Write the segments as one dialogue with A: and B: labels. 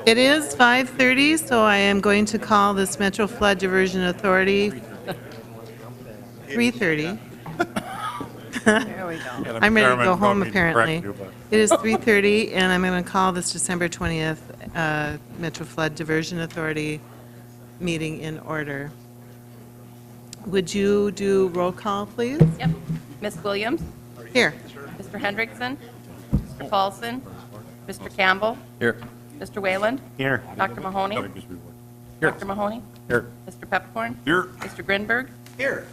A: It is 5:30, so I am going to call this Metro Flood Diversion Authority 3:30.
B: There we go.
A: I'm ready to go home, apparently. It is 3:30, and I'm going to call this December 20th Metro Flood Diversion Authority meeting in order. Would you do roll call, please?
B: Yep. Ms. Williams,
A: Here.
B: Mr. Hendrickson, Mr. Paulson, Mr. Campbell,
C: Here.
B: Mr. Wayland,
C: Here.
B: Dr. Mahoney,
C: Here.
B: Dr. Mahoney,
C: Here.
B: Mr. Peppercorn,
C: Here.
B: Mr. Grinberg,
C: Here.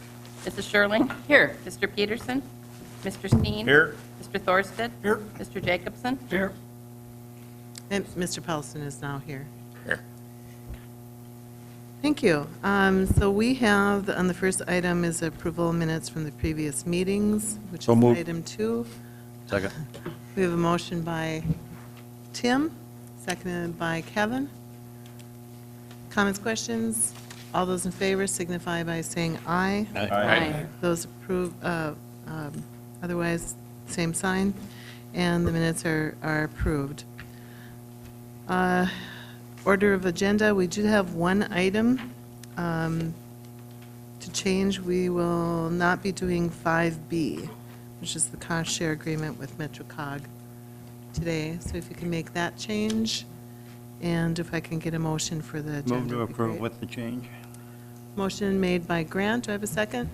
B: Mrs. Sherling, here, Mr. Peterson, Mr. Steen,
C: Here.
B: Mr. Thorsted,
C: Here.
B: Mr. Jacobson,
C: Here.
A: And Mr. Paulson is now here.
C: Here.
A: Thank you. So we have, on the first item is approval of minutes from the previous meetings, which
C: So
A: is
C: moved.
A: item 2.
C: Second.
A: We have a motion by Tim, seconded by Kevin. Comments, questions? All those in favor signify by saying aye.
B: Aye.
A: Those approve, otherwise, same sign, and the minutes are approved. Order of agenda, we do have one item to change. We will not be doing 5B, which is the cost share agreement with MetroCog today. So if you can make that change, and if I can get a motion for the agenda.
C: Move to
A: it'd be
C: approve
A: great.
C: with the change.
A: Motion made by Grant. Do I have a second?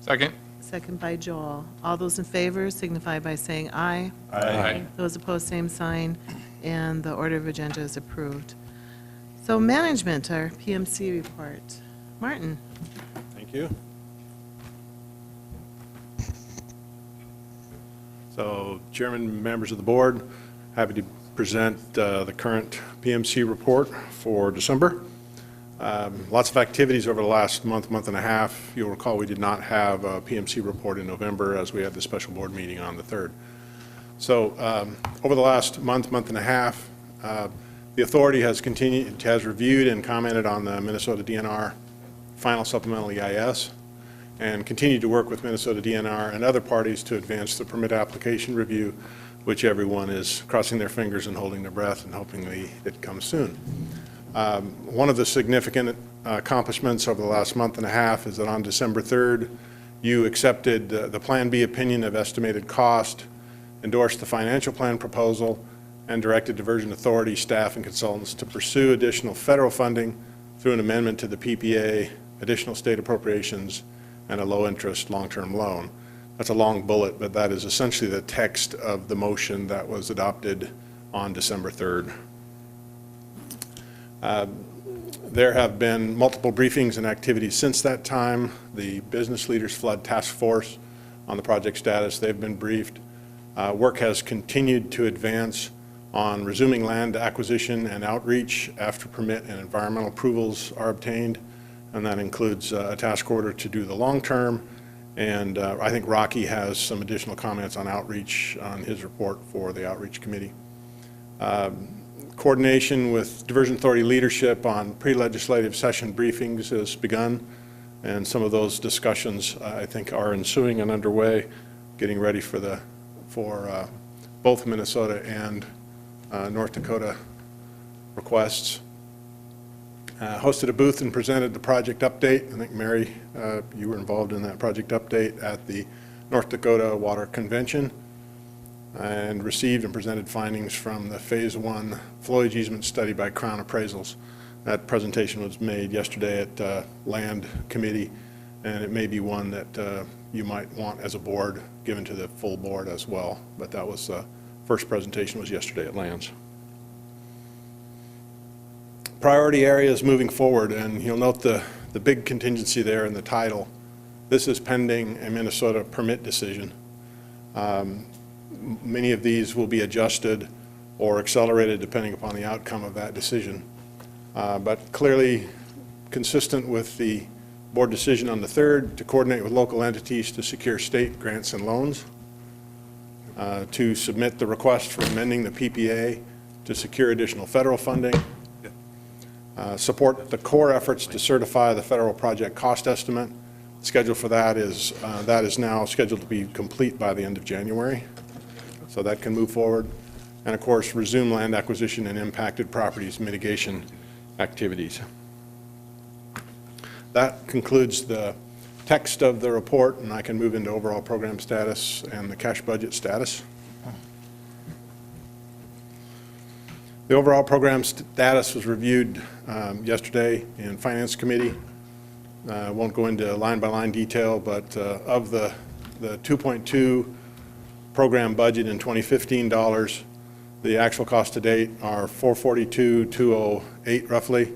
D: Second.
A: Second by Joel. All those in favor signify by saying aye.
D: Aye.
A: Those opposed, same sign, and the order of agenda is approved. So management, our PMC report. Martin?
E: Thank you. So, Chairman, members of the board, happy to present the current PMC report for December. Lots of activities over the last month and a half. You'll recall we did not have a PMC report in November as we had the special board meeting on the 3rd. So over the last month and a half, the authority has reviewed and commented on the Minnesota DNR final supplemental EIS and continued to work with Minnesota DNR and other parties to advance the permit application review, which everyone is crossing their fingers and holding their breath and hoping it comes soon. One of the significant accomplishments over the last month and a half is that on December 3rd, you accepted the Plan B opinion of estimated cost, endorsed the financial plan proposal, and directed Diversion Authority staff and consultants to pursue additional federal funding through an amendment to the PPA, additional state appropriations, and a low-interest long-term loan. That's a long bullet, but that is essentially the text of the motion that was adopted on December 3rd. There have been multiple briefings and activities since that time. The Business Leaders Flood Task Force on the project status, they've been briefed. Work has continued to advance on resuming land acquisition and outreach after permit and environmental approvals are obtained, and that includes a task order to do the long term, and I think Rocky has some additional comments on outreach on his report for the outreach committee. Coordination with Diversion Authority leadership on pre-legislative session briefings has begun, and some of those discussions I think are ensuing and underway, getting ready for both Minnesota and North Dakota requests. Hosted a booth and presented the project update. I think, Mary, you were involved in that project update at the North Dakota Water Convention, and received and presented findings from the Phase 1 flowage easement study by Crown Appraisals. That presentation was made yesterday at Land Committee, and it may be one that you might want as a board given to the full board as well. But that was first presentation was yesterday at Lands. Priority areas moving forward, and you'll note the big contingency there in the title. This is pending a Minnesota permit decision. Many of these will be adjusted or accelerated depending upon the outcome of that decision. But clearly consistent with the board decision on the 3rd to coordinate with local entities to secure state grants and loans, to submit the request for amending the PPA to secure additional federal funding, support the core efforts to certify the federal project cost estimate. Schedule for that is now scheduled to be complete by the end of January, so that can move forward. and of course, resume land acquisition and impacted properties mitigation activities. That concludes the text of the report, and I can move into overall program status and the cash budget status. The overall program status was reviewed yesterday in Finance Committee. I won't go into line-by-line detail, but of the 2.2 program budget in 2015 dollars, the actual cost to date are $442,208 roughly,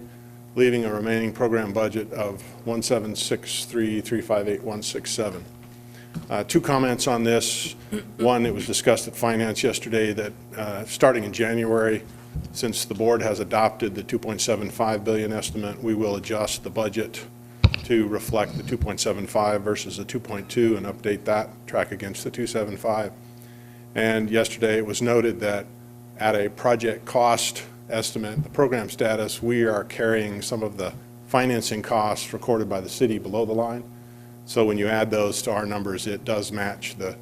E: leaving a remaining program budget of $1,763,358,167. Two comments on this. One, it was discussed at Finance yesterday that starting in January, since the board has adopted the $2.75 billion estimate, we will adjust the budget to reflect the 2.75 versus the 2.2 and update that, track against the 275. And yesterday it was noted that at a project cost estimate, the program status, we are carrying some of the financing costs recorded by the city below the line. So when you add those to our numbers, it does match the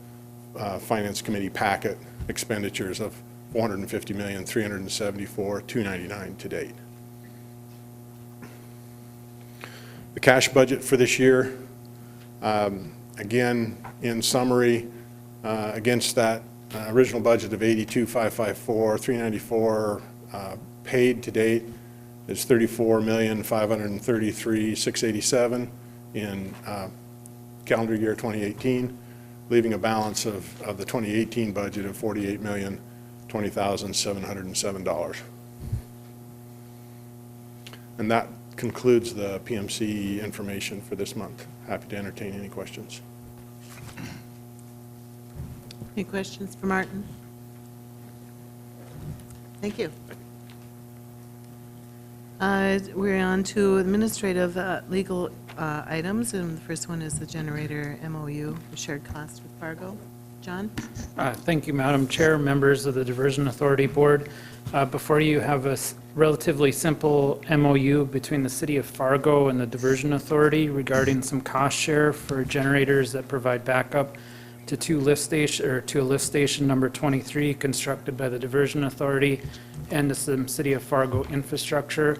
E: Finance Committee packet expenditures of $450,374,299 to date. The cash budget for this year, again, in summary, against that original budget of $82,554,394 paid to date is $34,533,687 in calendar year 2018, leaving a balance of the 2018 budget of $48,020,707. And that concludes the PMC information for this month. Happy to entertain any questions.
A: Any questions for Martin? Thank you. We're on to administrative legal items, and the first one is the generator MOU, the shared cost with Fargo. John?
D: Thank you, Madam Chair, members of the Diversion Authority Board. Before you have a relatively simple MOU between the City of Fargo and the Diversion Authority regarding some cost share for generators that provide backup to a lift station number 23 constructed by the Diversion Authority and to some City of Fargo infrastructure.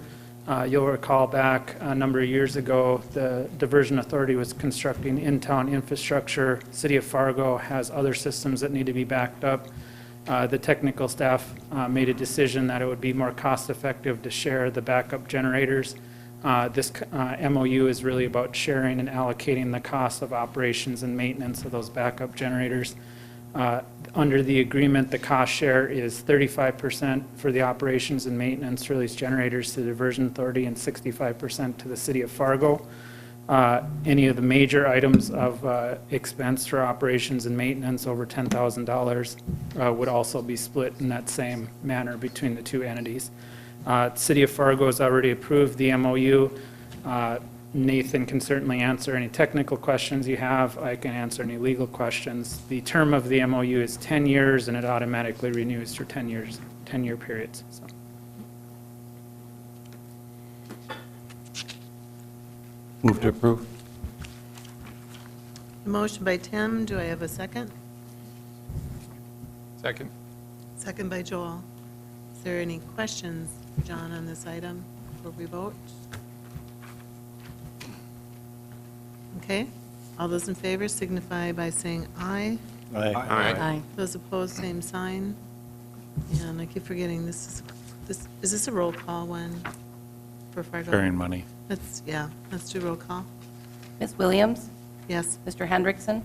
D: You'll recall back a number of years ago, the Diversion Authority was constructing in-town infrastructure. City of Fargo has other systems that need to be backed up. The technical staff made a decision that it would be more cost-effective to share the backup generators. This MOU is really about sharing and allocating the cost of operations and maintenance of those backup generators. Under the agreement, the cost share is 35% for the operations and maintenance for these generators to the Diversion Authority and 65% to the City of Fargo. Any of the major items of expense for operations and maintenance over $10,000 would also be split in that same manner between the two entities. City of Fargo has already approved the MOU. Nathan can certainly answer any technical questions you have. I can answer any legal questions. The term of the MOU is 10 years, and it automatically renews for 10 years, 10-year periods. So.
C: Move to approve.
A: A motion by Tim. Do I have a second?
C: Second.
A: Second by Joel. Is there any questions, John, on this item before we vote? Okay. All those in favor signify by saying aye.
B: Aye.
A: Those opposed, same sign. And I keep forgetting, is this a roll call one for Fargo?
C: Carrying money.
A: Let's do roll call.
B: Ms. Williams?
A: Yes.
B: Mr. Hendrickson?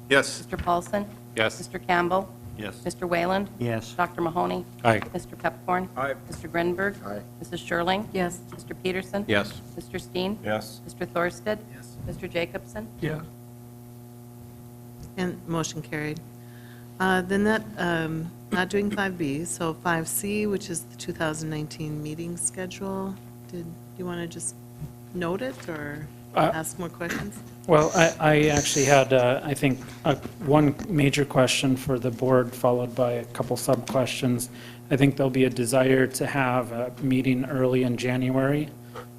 C: Yes.
B: Mr. Paulson?
C: Yes.
B: Mr. Campbell?
C: Yes.
B: Mr. Wayland?
C: Yes.
B: Dr. Mahoney?
C: Aye.
B: Mr. Pepcorn?
C: Aye.
B: Mr. Grinberg?
C: Aye.
B: Mrs. Sherling?
A: Yes.
B: Mr. Peterson?
C: Yes.
B: Mr. Steen?
C: Yes.
B: Mr. Thorsted?
C: Yes.
B: Mr. Jacobson?
C: Yeah.
A: And motion carried. Then that, not doing 5B, so 5C, which is the 2019 meeting schedule. Did you want to just note it or ask more questions?
D: Well, I actually had, I think, one major question for the board, followed by a couple sub-questions. I think there'll be a desire to have a meeting early in January,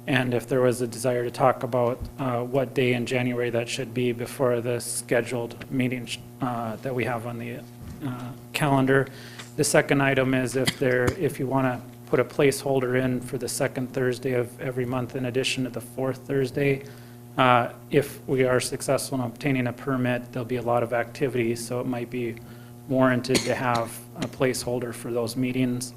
D: and if there was a desire to talk about what day in January that should be before the scheduled meeting that we have on the calendar. The second item is if you want to put a placeholder in for the second Thursday of every month in addition to the fourth Thursday. If we are successful in obtaining a permit, there'll be a lot of activity, so it might be warranted to have a placeholder for those meetings.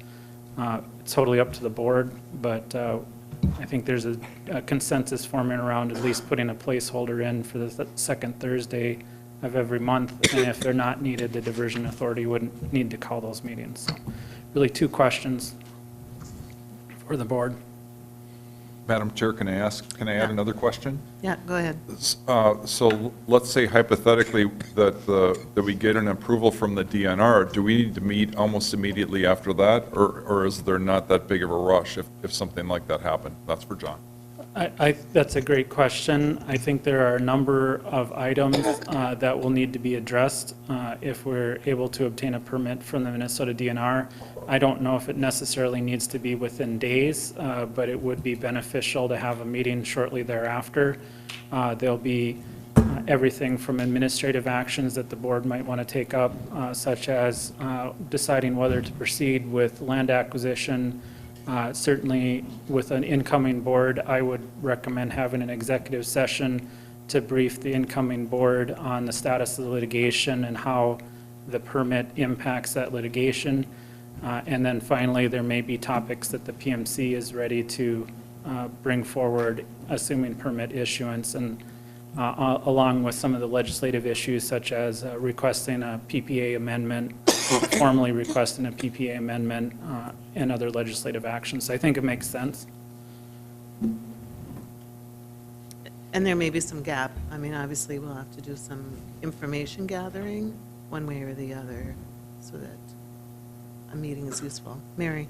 D: It's totally up to the board, but I think there's a consensus forming around at least putting a placeholder in for the second Thursday of every month, and if they're not needed, the Diversion Authority wouldn't need to call those meetings. So really two questions for the board.
F: Madam Chair, can I add another question?
A: Yeah, go ahead.
F: So let's say hypothetically that we get an approval from the DNR, do we need to meet almost immediately after that? Or is there not that big of a rush if something like that happened? That's for John.
D: That's a great question. I think there are a number of items that will need to be addressed if we're able to obtain a permit from the Minnesota DNR. I don't know if it necessarily needs to be within days, but it would be beneficial to have a meeting shortly thereafter. There'll be everything from administrative actions that the board might want to take up, such as deciding whether to proceed with land acquisition. Certainly, with an incoming board, I would recommend having an executive session to brief the incoming board on the status of the litigation and how the permit impacts that litigation. And then finally, there may be topics that the PMC is ready to bring forward, assuming permit issuance, and along with some of the legislative issues such as requesting a PPA amendment, formally requesting a PPA amendment, and other legislative actions. I think it makes sense.
A: And there may be some gap. I mean, obviously, we'll have to do some information gathering, one way or the other, so that a meeting is useful. Mary?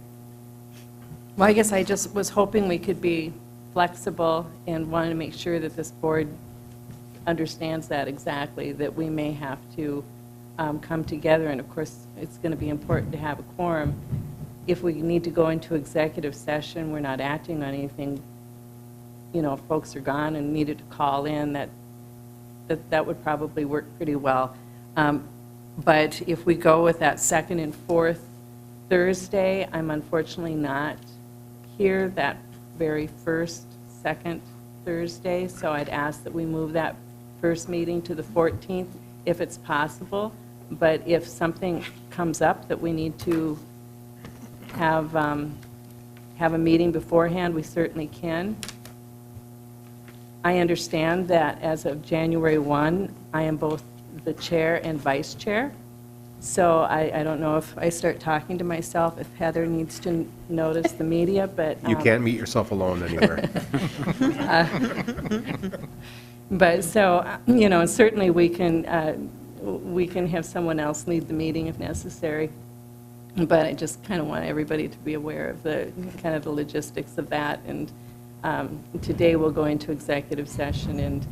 B: Well, I guess I just was hoping we could be flexible and wanted to make sure that this board understands that exactly, that we may have to come together, and of course, it's going to be important to have a quorum. If we need to go into executive session, we're not acting on anything, you know, if folks are gone and needed to call in, that would probably work pretty well. But if we go with that second and fourth Thursday, I'm unfortunately not here that very second Thursday, so I'd ask that we move that first meeting to the 14th if it's possible. But if something comes up that we need to have a meeting beforehand, we certainly can. I understand that as of January 1, I am both the chair and vice chair. So I don't know if I start talking to myself, if Heather needs to notice the media, but...
C: You can't meet yourself alone anywhere.
B: But so, you know, certainly we can have someone else lead the meeting if necessary. But I just kind of want everybody to be aware of the kind of the logistics of that. And today we'll go into executive session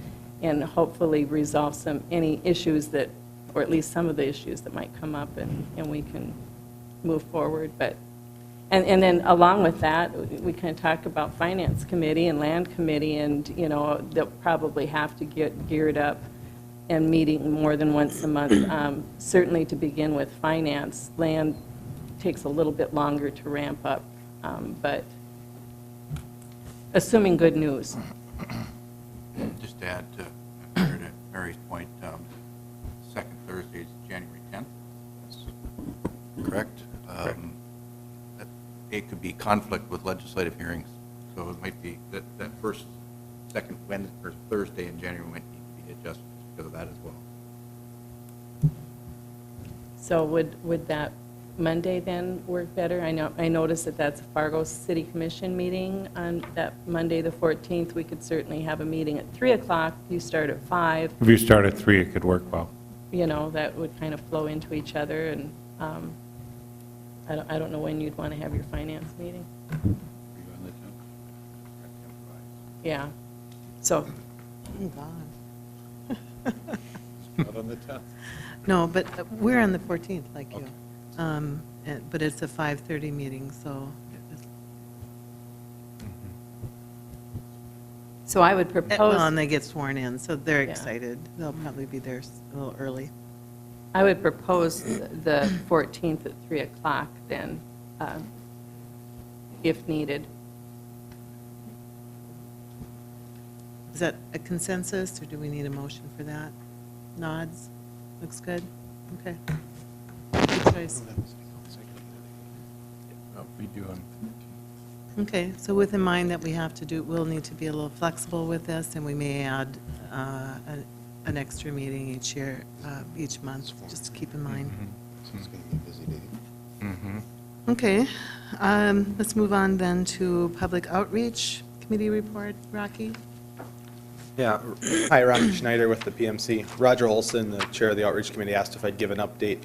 B: and hopefully resolve any issues that, or at least some of the issues that might come up, and we can move forward. But and then along with that, we kind of talk about finance committee and land committee, and you know they'll probably have to get geared up and meeting more than once a month. Certainly to begin with finance, land takes a little bit longer to ramp up, but assuming good news.
G: Just to add to Mary's point, second Thursday is January 10th. That's correct. That date could be conflict with legislative hearings, so it might be that second Wednesday or Thursday in January might need to be adjusted because of that as well.
B: So would that Monday then work better? I noticed that that's a Fargo City Commission meeting on that Monday, the 14th. We could certainly have a meeting at 3 o'clock. You start at 5.
H: If you start at 3, it could work well.
B: You know, that would kind of flow into each other, and I don't know when you'd want to have your finance meeting. Yeah. So,
A: Oh, God.
F: Not on the 10th.
A: No, but we're on the 14th, like you. But it's a 5:30 meeting, so.
B: so I would
A: Well,
B: propose,
A: and they get sworn in, so they're
B: Yeah.
A: excited. They'll probably be there a little early.
B: I would propose the 14th at 3 o'clock then, if needed.
A: Is that a consensus, or do we need a motion for that? Nods? Looks good? Okay. Good choice.
H: We do on
A: Okay, so with in mind that we have to do, we'll need to be a little flexible with this, and we may add an extra meeting each year, each month, just to keep in mind. Okay, let's move on then to Public Outreach Committee report. Rocky?
I: Yeah, hi, Rocky Schneider with the PMC. Roger Olson, the chair of the Outreach Committee, asked if I'd give an update.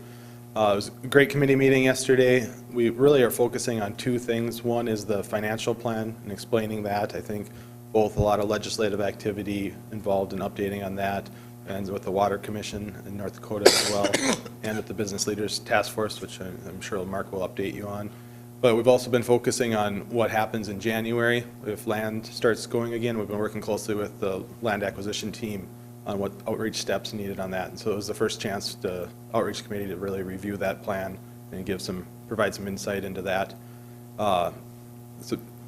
I: It was a great committee meeting yesterday. We really are focusing on two things. One is the financial plan and explaining that. I think both a lot of legislative activity involved in updating on that, and with the Water Commission in North Dakota as well, and with the Business Leaders Task Force, which I'm sure Mark will update you on. But we've also been focusing on what happens in January if land starts going again. We've been working closely with the land acquisition team on what outreach steps needed on that. And so it was the first chance the outreach committee to really review that plan and provide some insight into that. So,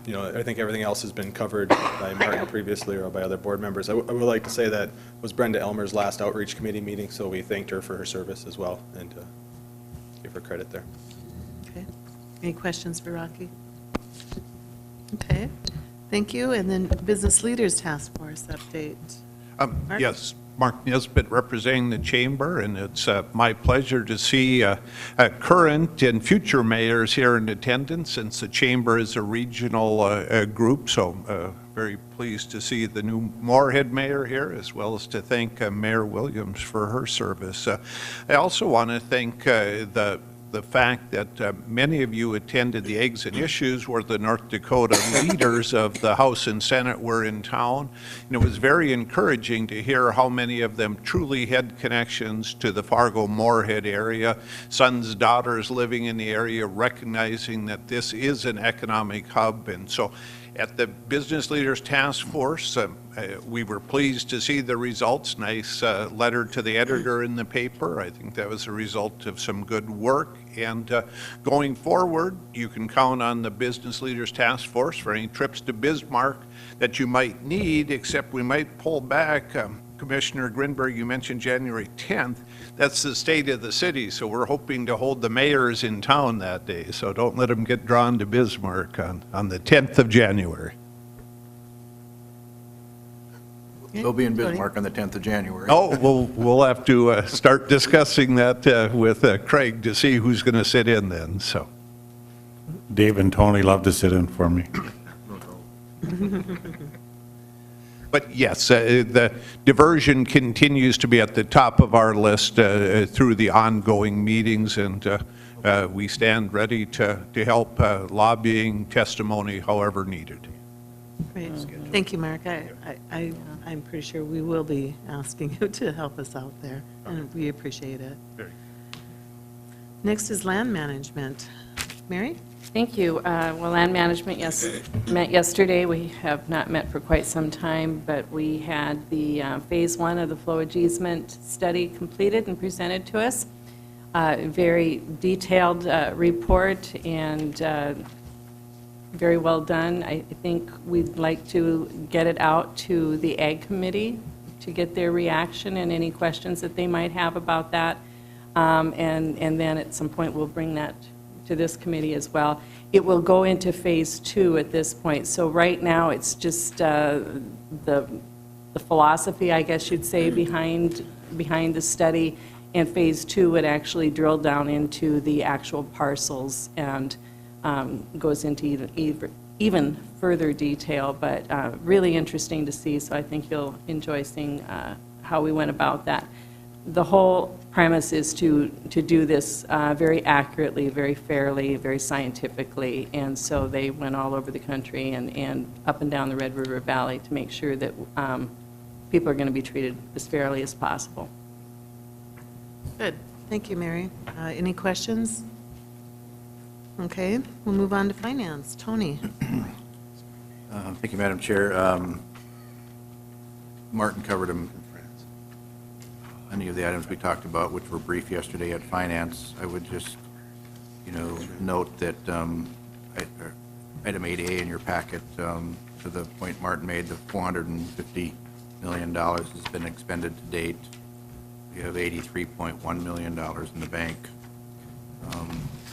I: you know, I think everything else has been covered by Martin previously or by other board members. I would like to say that was Brenda Elmer's last outreach committee meeting, so we thanked her for her service as well and give her credit there.
A: Okay. Any questions for Rocky? Okay, thank you. And then Business Leaders Task Force update. Mark?
J: Yes, Mark Nisbet representing the chamber, and it's my pleasure to see current and future mayors here in attendance, since the chamber is a regional group, so very pleased to see the new Moorhead mayor here, as well as to thank Mayor Williams for her service. I also want to thank the fact that many of you attended the Eggs and Issues where the North Dakota leaders of the House and Senate were in town. And it was very encouraging to hear how many of them truly had connections to the Fargo-Moorhead area, sons, daughters living in the area, recognizing that this is an economic hub. And so at the Business Leaders Task Force, we were pleased to see the results. Nice letter to the editor in the paper. I think that was a result of some good work. And going forward, you can count on the Business Leaders Task Force for any trips to Bismarck that you might need, except we might pull back. Commissioner Grinberg, you mentioned January 10th. That's the state of the city, so we're hoping to hold the mayors in town that day. So don't let them get drawn to Bismarck on the 10th of January.
G: They'll be in Bismarck on the 10th of January.
J: Oh, we'll have to start discussing that with Craig to see who's going to sit in then, so.
H: Dave and Tony love to sit in for me.
J: But yes, the diversion continues to be at the top of our list through the ongoing meetings, and we stand ready to help lobbying, testimony, however needed.
A: Great. Thank you, Mark. I'm pretty sure we will be asking you to help us out there, and we appreciate it. Next is land management. Mary?
B: Thank you. Well, land management met yesterday. We have not met for quite some time, but we had the phase 1 of the flowage easement study completed and presented to us. Very detailed report and very well done. I think we'd like to get it out to the Ag Committee to get their reaction and any questions that they might have about that. And then at some point, we'll bring that to this committee as well. It will go into phase 2 at this point. So right now, it's just the philosophy, I guess you'd say, behind the study. And phase 2 would actually drill down into the actual parcels and goes into even further detail, but really interesting to see. So I think you'll enjoy seeing how we went about that. The whole premise is to do this very accurately, very fairly, very scientifically, and so they went all over the country and up and down the Red River Valley to make sure that people are going to be treated as fairly as possible.
A: Good. Thank you, Mary. Any questions? Okay, we'll move on to finance. Tony?
G: Thank you, Madam Chair. Martin covered them any of the items we talked about, which were brief yesterday at Finance. I would just, note that item 8A in your packet, to the point Martin made, the $450 million has been expended to date. We have $83.1 million in the bank.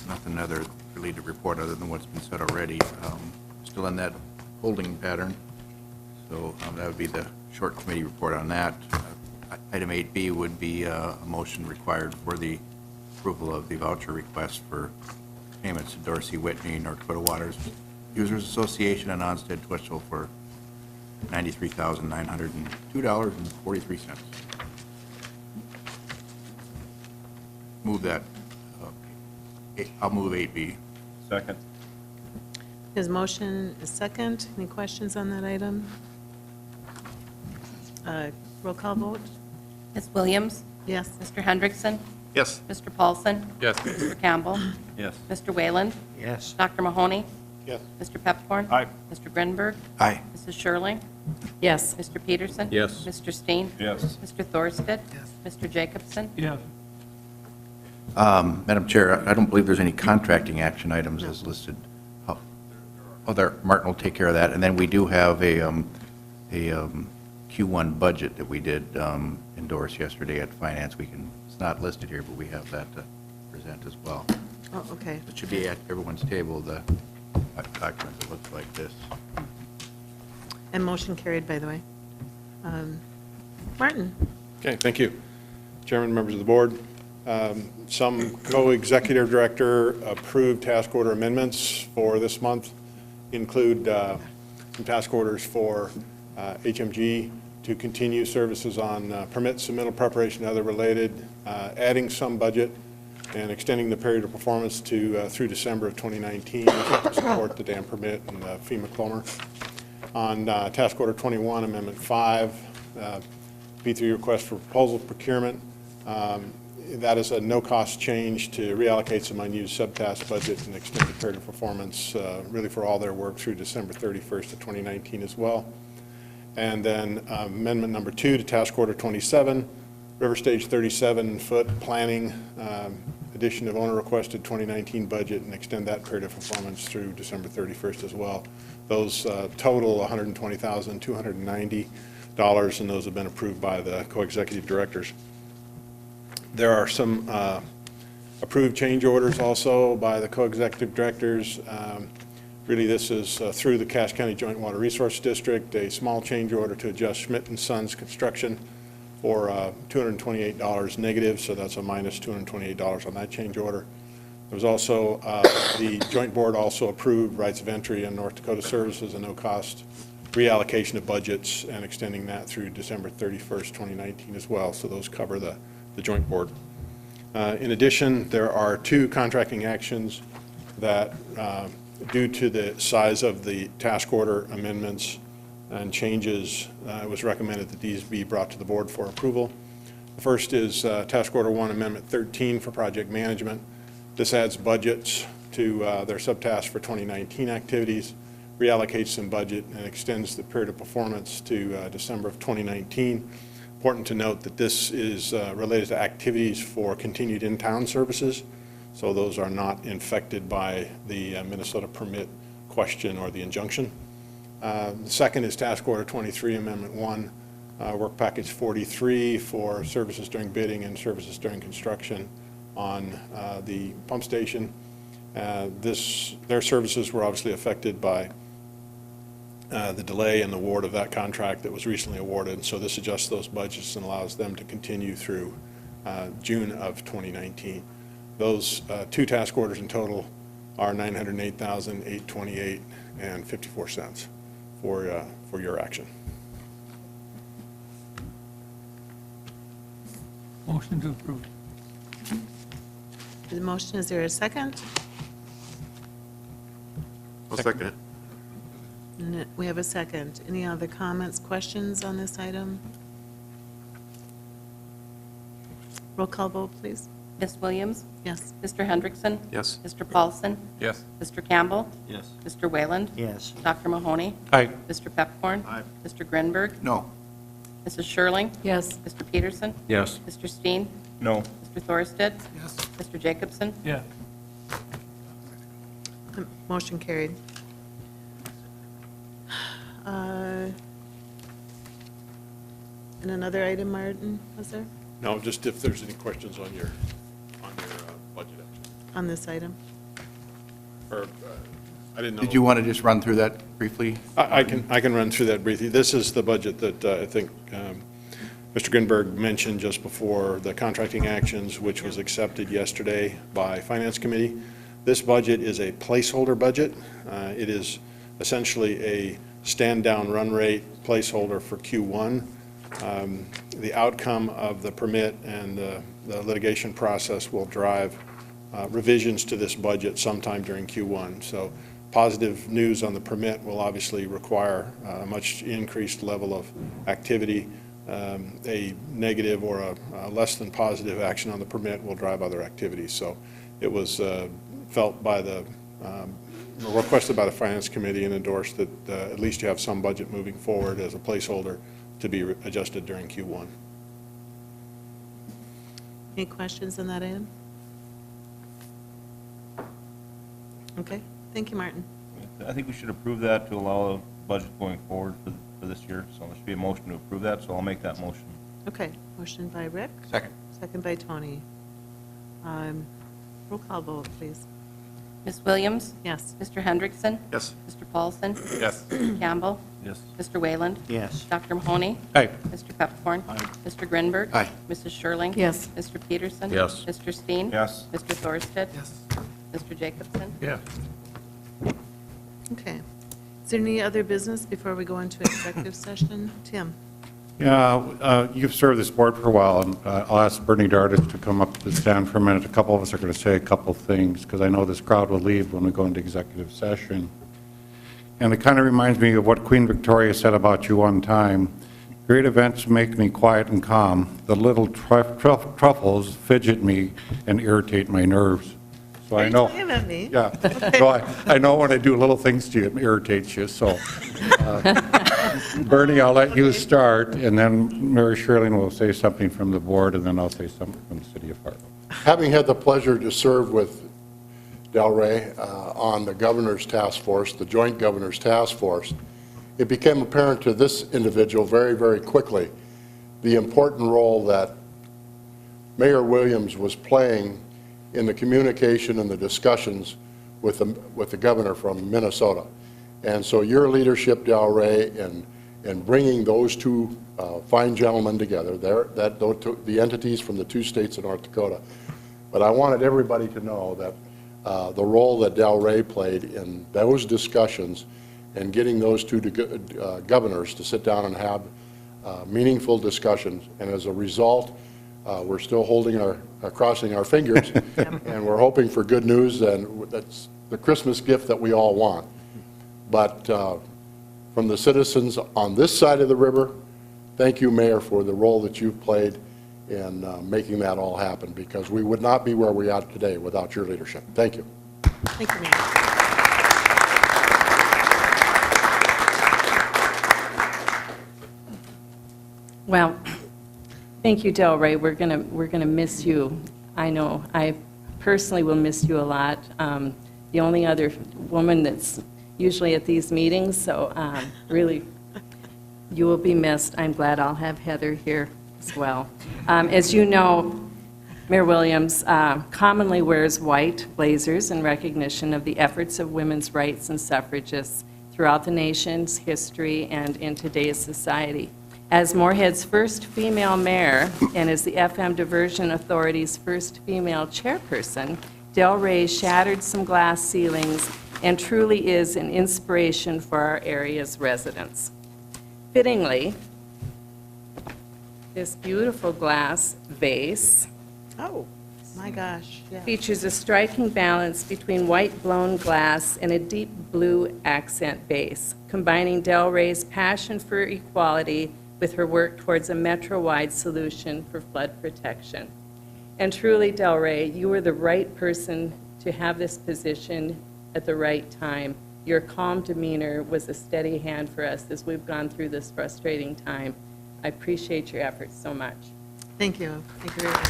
G: Nothing other really to report other than what's been said already. Still in that holding pattern. So that would be the short committee report on that. Item 8B would be a motion required for the approval of the voucher request for payments to Dorsey Whitney, North Dakota Waters Users Association, and Onstead Twitchell for $93,902.43. Move that. I'll move 8B.
F: Second.
A: His motion is second. Any questions on that item? Roll call vote?
K: Ms. Williams?
A: Yes.
K: Mr. Hendrickson?
E: Yes.
K: Mr. Paulson?
E: Yes.
K: Mr. Campbell?
F: Yes.
K: Mr. Wayland?
J: Yes.
K: Dr. Mahoney?
E: Yes.
K: Mr. Pepcorn?
E: Aye.
K: Mr. Grinberg?
G: Aye.
K: Mrs. Shirley?
B: Yes.
K: Mr. Peterson?
E: Yes.
K: Mr. Steen?
F: Yes.
K: Mr. Thorsted? Mr. Jacobson?
J: Yes.
G: Madam Chair, I don't believe there's any contracting action items as listed. Oh, there, Martin will take care of that. And then we do have a Q1 budget that we did endorse yesterday at Finance. It's not listed here, but we have that to present as well.
A: Oh, okay.
G: It should be at everyone's table, the document that looks like this.
A: And motion carried, by the way. Martin?
E: Okay, thank you. Chairman, members of the board. Some co-executive director approved task order amendments for this month include some task orders for HMG to continue services on permit submittal preparation and other related, adding some budget and extending the period of performance to through December of 2019 to support the dam permit and FEMA Clomer. On task order 21, amendment 5, B3 request for proposal procurement. That is a no-cost change to reallocate some unused subtask budget and extend the period of performance really for all their work through December 31st of 2019 as well. And then amendment number 2 to task order 27, River Stage 37-foot planning, addition of owner requested 2019 budget and extend that period of performance through December 31st as well. Those total $120,290, and those have been approved by the co-executive directors. There are some approved change orders also by the co-executive directors. Really, this is through the Cache County Joint Water Resource District, a small change order to adjust Schmidt & Sons Construction for $228 negative, so that's a minus $228 on that change order. There was also, the joint board also approved rights of entry in North Dakota Services, a no-cost reallocation of budgets and extending that through December 31st, 2019 as well, so those cover the joint board. In addition, there are 2 contracting actions that, due to the size of the task order amendments and changes, it was recommended that these be brought to the board for approval. The first is task order 1, amendment 13 for project management. This adds budgets to their subtask for 2019 activities, reallocates some budget, and extends the period of performance to December of 2019. Important to note that this is related to activities for continued in-town services, so those are not infected by the Minnesota permit question or the injunction. The second is task order 23, amendment 1, work package 43 for services during bidding and services during construction on the pump station. Their services were obviously affected by the delay in the award of that contract that was recently awarded. So this adjusts those budgets and allows them to continue through June of 2019. Those 2 task orders in total are $908,828.54 for your action.
J: Motion to approve.
A: The motion, is there a second?
E: I'll second it.
A: We have a second. Any other comments, questions on this item? Roll call vote, please.
K: Ms. Williams?
A: Yes.
K: Mr. Hendrickson?
E: Yes.
K: Mr. Paulson?
E: Yes.
K: Mr. Campbell?
E: Yes.
K: Mr. Wayland?
J: Yes.
K: Dr. Mahoney?
J: Aye.
K: Mr. Pepcorn?
E: Aye.
K: Mr. Grinberg?
G: No.
K: Mrs. Schirling?
B: Yes.
K: Mr. Peterson?
H: Yes.
K: Mr. Steen?
H: No.
K: Mr. Thorstead? Yes. Mr. Jacobson?
D: Yeah.
A: Motion carried. And another item, Martin, was there,
E: No, just if there's any questions on your budget action.
A: on this item?
E: Or, I didn't know.
G: Did you want to just run through that briefly?
E: I can run through that briefly. This is the budget that I think Mr. Grinberg mentioned just before, the contracting actions, which was accepted yesterday by Finance Committee. This budget is a placeholder budget. It is essentially a stand-down run rate placeholder for Q1. The outcome of the permit and the litigation process will drive revisions to this budget sometime during Q1. So positive news on the permit will obviously require a much increased level of activity. A negative or a less than positive action on the permit will drive other activities. So it was felt by requested by the Finance Committee and endorsed that at least you have some budget moving forward as a placeholder to be adjusted during Q1.
A: Any questions on that item? Okay, thank you, Martin.
L: I think we should approve that to allow a budget going forward for this year. So there should be a motion to approve that, so I'll make that motion.
A: Okay, motion by Rick,
G: Second.
A: second by Tony. Roll call vote, please.
K: Ms. Williams?
A: Yes.
K: Mr. Hendrickson?
H: Yes.
K: Mr. Paulson?
H: Yes.
K: Mr. Campbell?
L: Yes.
K: Mr. Wayland?
H: Yes.
K: Dr. Mahoney?
H: Aye.
K: Mr. Peppercorn? Mr. Grinberg?
G: Aye.
K: Mrs. Schirling?
B: Yes.
K: Mr. Peterson?
H: Yes.
K: Mr. Steen?
L: Yes.
K: Mr. Thorstead? Yes. Mr. Jacobson?
H: Yeah.
A: Okay. Is there any other business before we go into executive session? Tim?
H: Yeah, you've served this board for a while, and I'll ask Bernie Dardis to come up to the stand for a minute. A couple of us are going to say a couple things, because I know this crowd will leave when we go into executive session. And it kind of reminds me of what Queen Victoria said about you one time. Great events make me quiet and calm. The little truffles fidget me and irritate my nerves. So I know.
A: Are you talking about me?
H: Yeah. So I know when I do little things to you, it irritates you, so. Bernie, I'll let you start, and then Mary Shirley will say something from the board, and then I'll say something from the city of Fargo.
M: Having had the pleasure to serve with Delray on the governor's task force, the joint governor's task force, it became apparent to this individual very, very quickly the important role that Mayor Williams was playing in the communication and the discussions with the governor from Minnesota. And so your leadership, Delray, in bringing those two fine gentlemen together, the entities from the two states of North Dakota. But I wanted everybody to know that the role that Delray played in those discussions and getting those two governors to sit down and have meaningful discussions. And as a result, we're still crossing our fingers, and we're hoping for good news, and that's the Christmas gift that we all want. But from the citizens on this side of the river, thank you, Mayor, for the role that you've played in making that all happen, because we would not be where we are today without your leadership. Thank you.
A: Thank you, Mayor.
B: Well, thank you, Delray. We're gonna miss you. I know I personally will miss you a lot. The only other woman that's usually at these meetings, so really, you will be missed. I'm glad I'll have Heather here as well. As you know, Mayor Williams commonly wears white blazers in recognition of the efforts of women's rights and suffragists throughout the nation's history and in today's society. As Moorhead's first female mayor and as the FM Diversion Authority's first female chairperson, Delray shattered some glass ceilings and truly is an inspiration for our area's residents. Fittingly, this beautiful glass vase
A: Oh, my gosh, yeah.
B: features a striking balance between white blown glass and a deep blue accent base, combining Delray's passion for equality with her work towards a metro-wide solution for flood protection. And truly, Delray, you were the right person to have this position at the right time. Your calm demeanor was a steady hand for us as we've gone through this frustrating time. I appreciate your efforts so much.
A: Thank you. Thank you very much.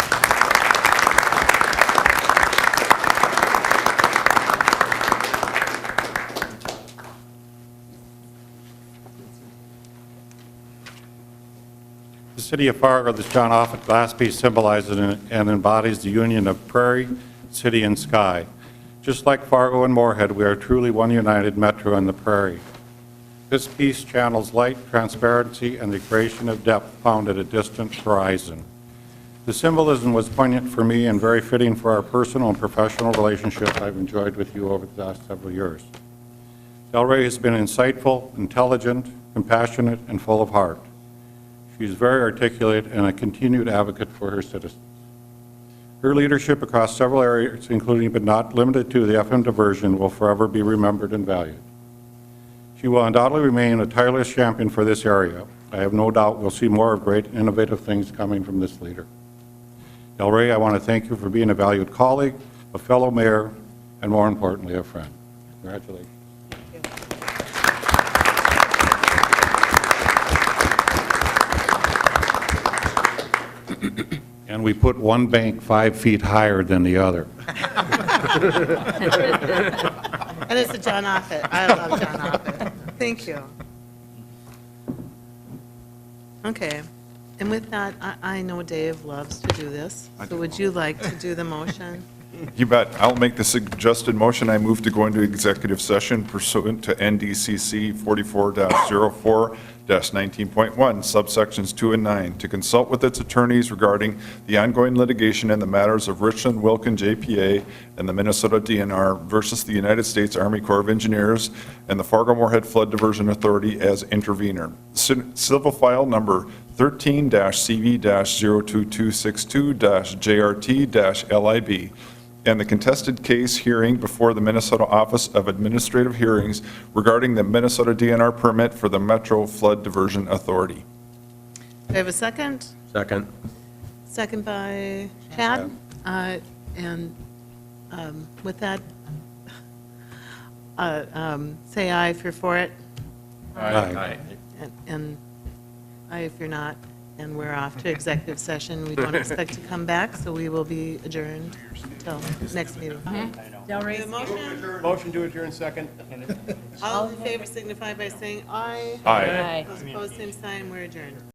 H: The city of Fargo, this John Offutt glass piece symbolizes and embodies the union of prairie, city, and sky. Just like Fargo and Moorhead, we are truly one united metro in the prairie. This piece channels light, transparency, and the creation of depth found at a distant horizon. The symbolism was poignant for me and very fitting for our personal and professional relationship I've enjoyed with you over the last several years. Delray has been insightful, intelligent, compassionate, and full of heart. She is very articulate and a continued advocate for her citizens. Her leadership across several areas, including but not limited to the FM diversion, will forever be remembered and valued. She will undoubtedly remain a tireless champion for this area. I have no doubt we'll see more of great innovative things coming from this leader. Delray, I want to thank you for being a valued colleague, a fellow mayor, and more importantly, a friend. Congratulations. And we put one bank 5 feet higher than the other.
A: And it's a John Offutt. I love John Offutt. Thank you. Okay. And with that, I know Dave loves to do this. So would you like to do the motion?
F: You bet. I'll make the suggested motion. I move to go into executive session pursuant to NDCC 44-04-19.1, subsections 2 and 9, to consult with its attorneys regarding the ongoing litigation in the matters of Richland Wilkin JPA and the Minnesota DNR versus the United States Army Corps of Engineers and the Fargo-Moorhead Flood Diversion Authority as intervener. Civil file number 13-CV-02262-JRT-LIB. And the contested case hearing before the Minnesota Office of Administrative Hearings regarding the Minnesota DNR permit for the Metro Flood Diversion Authority.
A: Do I have a second?
C: Second.
A: Second by Chad. And with that, say aye if you're for it,
H: Aye.
A: and aye if you're not. And we're off to executive session. We don't expect to come back, so we will be adjourned until next meeting.
B: Delray?
A: Motion?
C: Motion to adjourn second.
A: All in favor signify by saying aye.
F: Aye.
A: Those opposed, same sign. We're adjourned.